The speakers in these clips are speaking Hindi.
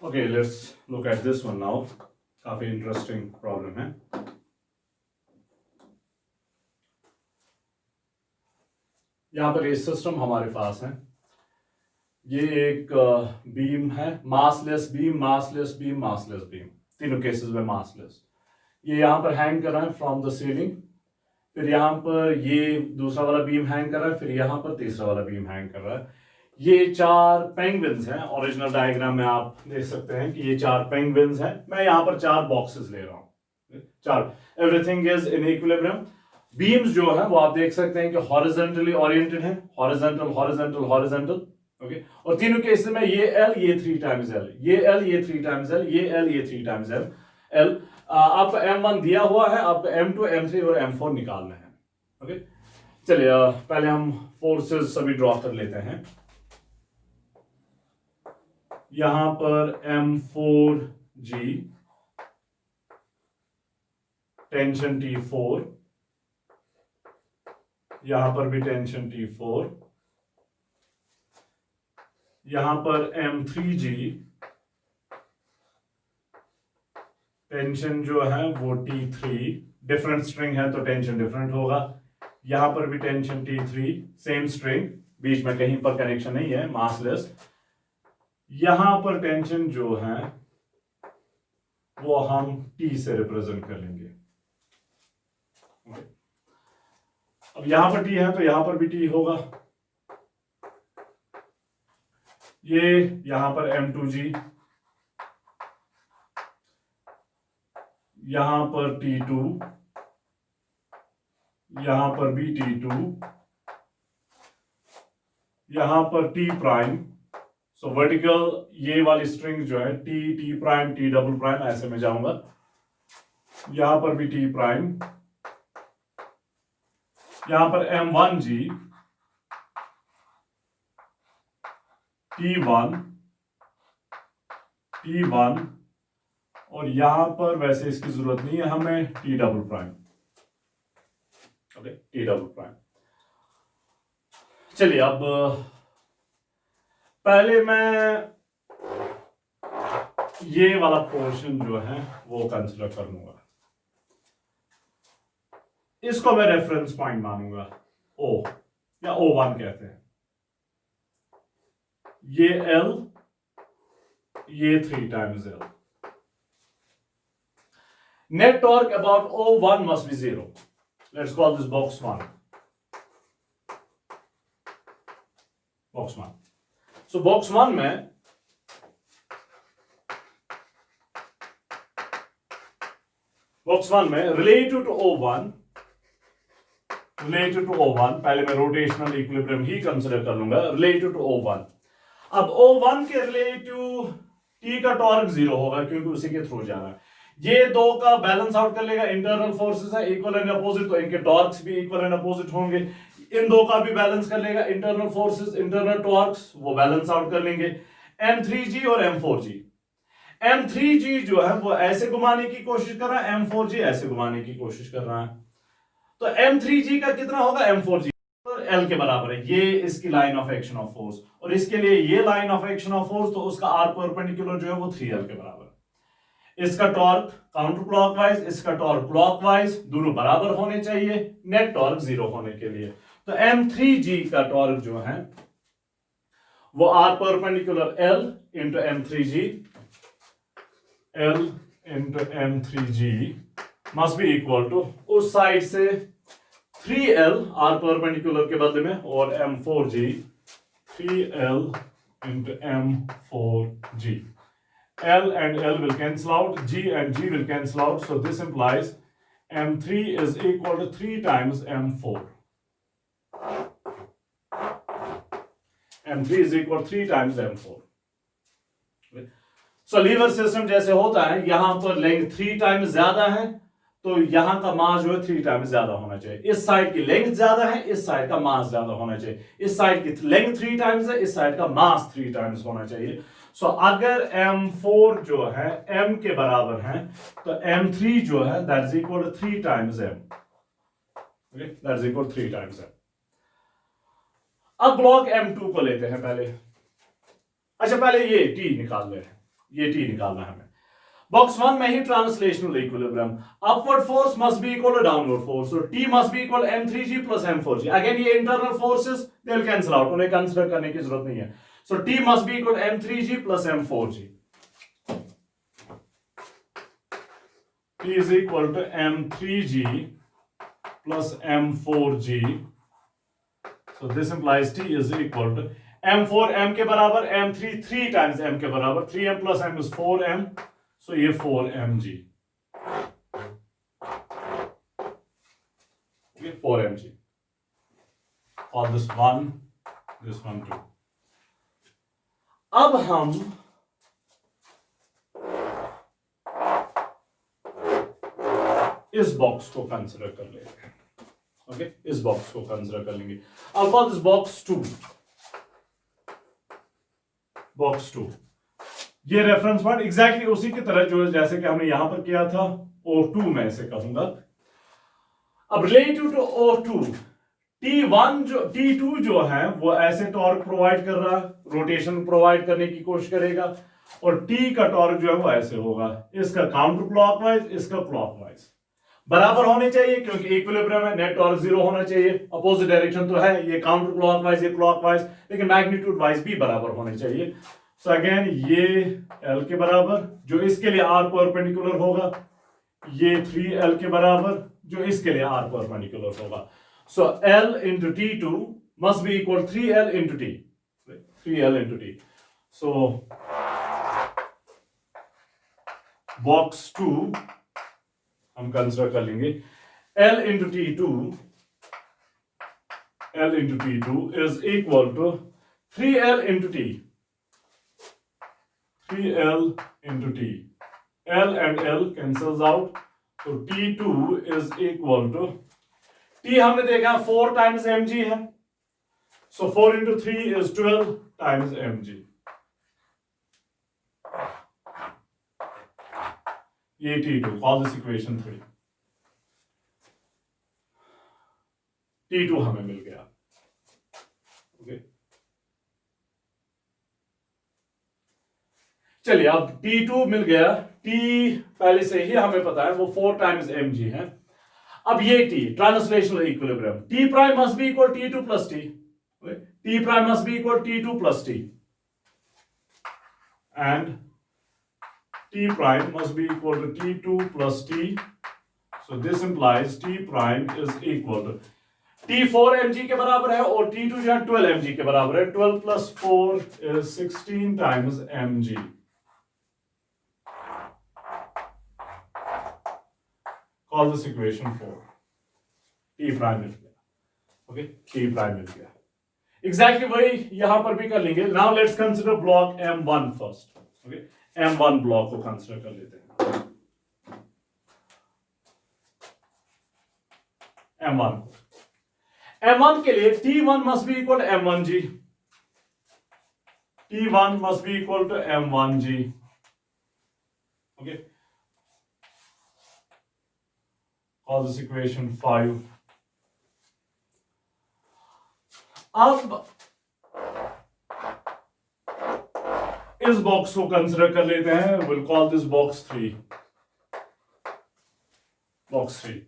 Okay, let's look at this one now. काफी इंटरेस्टिंग प्रॉब्लम है. यहाँ पर ये सिस्टम हमारे पास है. ये एक बीम है, massless beam, massless beam, massless beam, तीनों केसेस में मासलेस. ये यहाँ पर हैंग कर रहा है फ्रॉम द सीलिंग, फिर यहाँ पर ये दूसरा वाला बीम हैंग कर रहा है, फिर यहाँ पर तीसरा वाला बीम हैंग कर रहा है. ये 4 पेंगुइन्स हैं. ओरिजिनल डायग्राम में आप देख सकते हैं कि ये 4 पेंगुइन्स हैं. मैं यहाँ पर 4 बॉक्सेस ले रहा हूँ. 4, everything is in equilibrium. Beams जो है वो आप देख सकते हैं कि हॉरिजॉन्टली ओरिएंटेड है, हॉरिजॉन्टल हॉरिजॉन्टल हॉरिजॉन्टल. ओके, और तीनों केस में ये L, ये 3 टाइम्स L, ये L, ये 3 टाइम्स L, ये L, ये 3 टाइम्स L. आपका M1 दिया हुआ है, आपका M2, M3 और M4 निकालना है. ओके, चलिए पहले हम फोर्सेस सभी ड्रॉ कर लेते हैं. यहां पर M4G, टेंशन T4, यहां पर भी टेंशन T4, यहां पर M3G, टेंशन जो है वो T3, डिफरेंट स्ट्रिंग है तो टेंशन डिफरेंट होगा. यहां पर भी टेंशन T3, सेम स्ट्रिंग, बीच में कहीं पर कनेक्शन नहीं है, मासलेस. यहां पर टेंशन जो है वो हम T से रिप्रेजेंट कर लेंगे. अब यहां पर T है तो यहां पर भी T होगा. ये यहां पर M2G, यहां पर T2, यहां पर भी T2, यहां पर T प्राइम. सो वर्टिकल ये वाली स्ट्रिंग जो है T, T prime, T double prime, ऐसे में जाऊंगा. यहां पर भी T प्राइम, यहां पर M1G, T1, T1, और यहां पर वैसे इसकी जरूरत नहीं है हमें, T double prime. Okay, T double prime. चलिए अब पहले मैं ये वाला पोर्शन जो है वो कंसिडर कर लूंगा. इसको मैं रेफरेंस पॉइंट मानूंगा, O या O1 कहते हैं. ये L, ये 3 times L. Net torque about O1 must be 0. Let's call this box 1. Box 1. So box 1 में relative to O1, पहले मैं रोटेशनल इक्विलिब्रियम ही कंसिडर कर लूंगा. Relative to O1. अब O1 के रिलेटिव T का टॉर्क 0 होगा क्योंकि उसी के थ्रू जा रहा है. ये दो का बैलेंस आउट कर लेगा. इंटरनल फोर्सेस है इक्वल एंड अपोजिट, तो इनके टॉर्क्स भी इक्वल एंड अपोजिट होंगे. इन दो का भी बैलेंस कर लेगा. इंटरनल फोर्सेस, इंटरनल टॉर्क्स, वो बैलेंस आउट कर लेंगे. M3G और M4G. M3G जो है वो ऐसे घुमाने की कोशिश कर रहा है, M4G ऐसे घुमाने की कोशिश कर रहा है. तो M3G का कितना होगा, M4G L के बराबर है. ये इसकी line of action of force, और इसके लिए ये line of action of force, तो उसका R परपेंडिकुलर जो है वो 3L के बराबर. इसका टॉर्क काउंटर क्लॉकवाइज, इसका टॉर्क क्लॉकवाइज, दोनों बराबर होने चाहिए नेट टॉर्क 0 होने के लिए. तो M3G का टॉर्क जो है वो R perpendicular L into M3G, L into M3G must be equal to उस साइड से 3L R परपेंडिकुलर के बदले में, और M4G 3L into M4G. L and L will cancel out, G and G will cancel out, so this implies M3 is equal to 3 times M4. M3 is equal to 3 times M4. So lever system जैसे होता है, यहां पर लेंथ 3 टाइम्स ज्यादा है तो यहां का मास जो है 3 टाइम्स ज्यादा होना चाहिए. इस साइड की लेंथ ज्यादा है, इस साइड का मास ज्यादा होना चाहिए. इस साइड की लेंथ 3 टाइम्स है, इस साइड का मास 3 टाइम्स होना चाहिए. सो अगर M4 जो है M के बराबर है तो M3 जो है that is equal to 3 times M. Okay, that is equal 3 times M. अब ब्लॉक M2 को लेते हैं पहले. अच्छा, पहले ये T निकाल ले. ये टी निकालना है हमें। बॉक्स 1 में ही translational equilibrium, upward force must be equal to downward force, so T must be equal m3g plus m4g। Again ये internal forces they will cancel out, उन्हें कंसीडर करने की जरूरत नहीं है। So T must be equal m3g plus m4g। T is equal to m3g plus m4g, so this implies T is equal to m4 m के बराबर, m3 3 times m के बराबर, 3m plus m is 4m, so ये 4mg, okay, 4mg, और this one 2। अब हम इस बॉक्स को कंसिडर कर लेते हैं, ओके, इस बॉक्स को कंसिडर कर लेंगे। अब फॉर दिस बॉक्स 2, बॉक्स 2, ये रेफरेंस पॉइंट एग्जैक्टली उसी की तरह जो जैसे कि हमने यहां पर किया था O2 में से कहूंगा। अब रिलेटिव टू O2, T2 जो है वो ऐसे टॉर्क प्रोवाइड कर रहा है, रोटेशन प्रोवाइड करने की कोशिश करेगा, और T का टॉर्क जो है वो ऐसे होगा, इसका काउंटर क्लॉकवाइज, इसका क्लॉकवाइज, बराबर होने चाहिए क्योंकि इक्विलिब्रियम है, नेट टॉर्क 0 होना चाहिए। अपोजिट डायरेक्शन तो है, ये काउंटर क्लॉकवाइज, ये क्लॉकवाइज, लेकिन मैग्नीट्यूड वाइज भी बराबर होने चाहिए। सो अगेन ये L के बराबर जो इसके लिए R परपेंडिकुलर होगा, ये 3L के बराबर जो इसके लिए R परपेंडिकुलर होगा। So L into T2 must be equal 3L into T, 3L into T। So box 2 हम कंसिडर कर लेंगे, L into T2 is equal to 3L into T, 3L into T, L and L cancels out, तो T2 is equal to, T हमने देखा 4 टाइम्स mg है, सो 4 इंटू 3 इज 12 टाइम्स mg, ये T2, call this equation 3, T2 हमें मिल गया, ओके। चलिए अब T2 मिल गया, T पहले से ही हमें पता है वो 4 टाइम्स mg है। अब ये T translational equilibrium, T prime must be equal T2 plus T, T prime must be equal T2 plus T, and T prime must be equal to T2 plus T, so this implies T prime is equal to T 4 mg के बराबर है और T2 जो है 12 mg के बराबर है, 12 plus 4 is 16 times mg। Call this equation 4, T prime मिल गया, okay, T prime मिल गया, exactly वही यहां पर भी कर लेंगे। Now let's consider block M1 first, okay, M1 block को कंसिडर कर लेते हैं। M1 के लिए T1 must be equal to M1g, T1 must be equal to M1g, okay, call this equation 5। अब इस बॉक्स को कंसिडर कर लेते हैं, will call this box 3, box 3।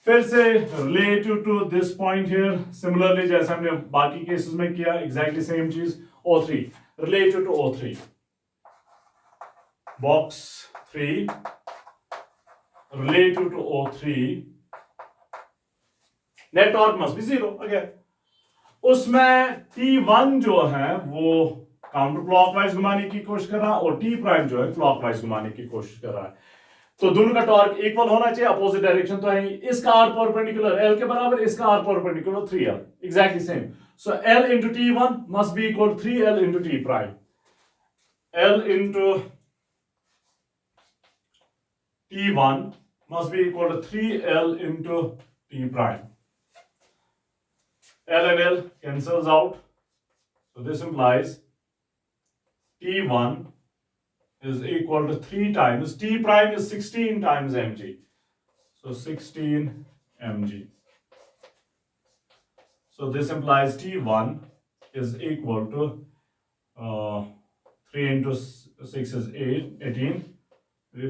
फिर से relative to this point here, similarly जैसे हमने बाकी केसेस में किया, एग्जैक्टली सेम चीज, O3 relative to O3, box 3 relative to O3, net torque must be 0 again. उसमें T1 जो है वो काउंटर क्लॉकवाइज घुमाने की कोशिश कर रहा है और T प्राइम जो है क्लॉकवाइज घुमाने की कोशिश कर रहा है, तो दोनों का टॉर्क इक्वल होना चाहिए, अपोजिट डायरेक्शन तो है। इसका R परपेंडिकुलर L के बराबर, इसका R perpendicular 3L, exactly same. So L into T1 must be equal 3L into T prime, L into T1 must be equal to 3L into T prime. L and L cancels out, so this implies T1 is equal to 3 times, T prime is 16 times mg, so 16 mg. So this implies T1 is equal to 3 into 6 is 18,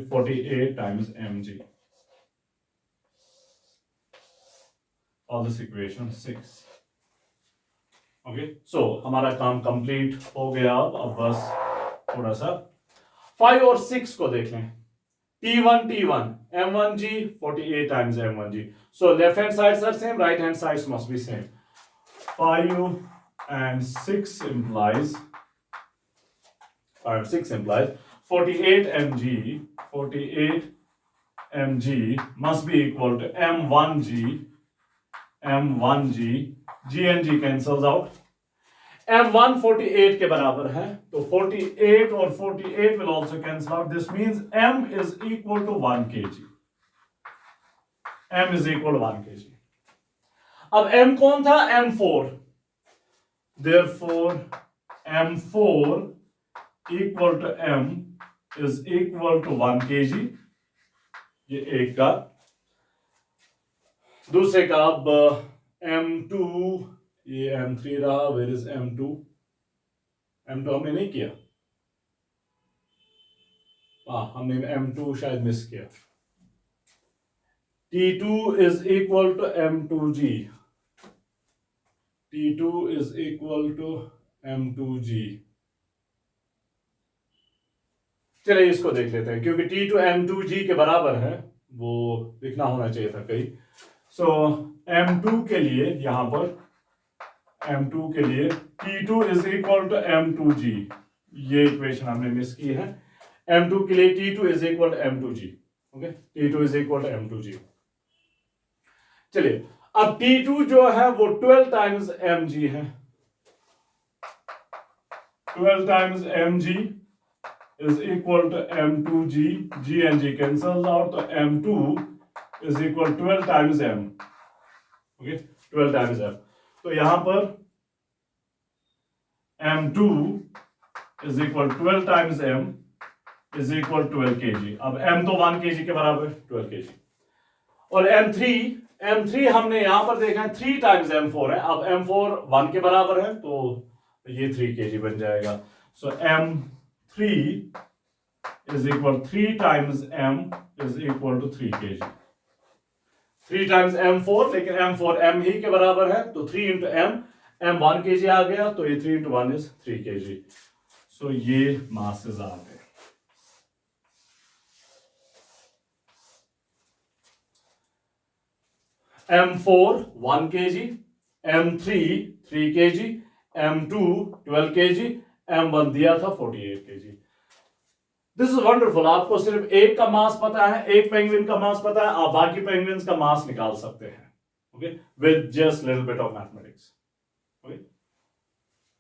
48 times mg. All this equation 6. Okay, सो हमारा काम कंप्लीट हो गया। अब बस थोड़ा सा 5 और 6 को देख लें। T1 M1G 48 times M1G. So left hand sides are same, right hand sides must be same. 5 and 6 implies 48 mg must be equal to M1G. G and G cancels out. M1 48 के बराबर है, तो 48 और 48 will also cancel out. This means M is equal to 1 kg. M is equal to 1 kg. अब M कौन था? M4. Therefore M4 equal to M is equal to 1 kg. ये एक का। दूसरे का अब M2, ये M3 रहा। Where is M2? M2 हमने नहीं किया, हमने M2 शायद मिस किया। T2 is equal to M2G. T2 is equal to M2G. चलिए इसको देख लेते हैं, क्योंकि T2 M2G के बराबर है, वो लिखना होना चाहिए था कहीं। सो M2 के लिए यहां पर M2 के लिए T2 is equal to M2G, ये इक्वेशन हमने मिस की है। M2 के लिए T2 is equal to M2G. Okay, T2 is equal to M2G. चलिए अब T2 जो है वो 12 times mg है। 12 times mg is equal to M2G. G and G cancels out, तो M2 is equal to 12 times M. Okay, 12 times M. तो यहां पर M2 is equal to 12 times M is equal to 12 kg. अब M तो 1 kg के बराबर, 12 kg। और M3 हमने यहां पर देखा है 3 times M4 है। अब M4 1 के बराबर है, तो ये 3 kg बन जाएगा। सो M3 is equal 3 times M is equal to 3 kg. 3 times M4, लेकिन M4 M ही के बराबर है, तो 3 into M 1 kg आ गया, तो ये 3 into 1 is 3 kg. सो ये मासेस आ गए। M4 1 kg, M3 3 kg, M2 12 kg, M1 दिया था 48 kg. This is wonderful. आपको सिर्फ एक का मास पता है, एक पेंगुइन का मास पता है, आप बाकी पेंगुइन्स का मास निकाल सकते हैं, okay, with just little bit of mathematics, okay.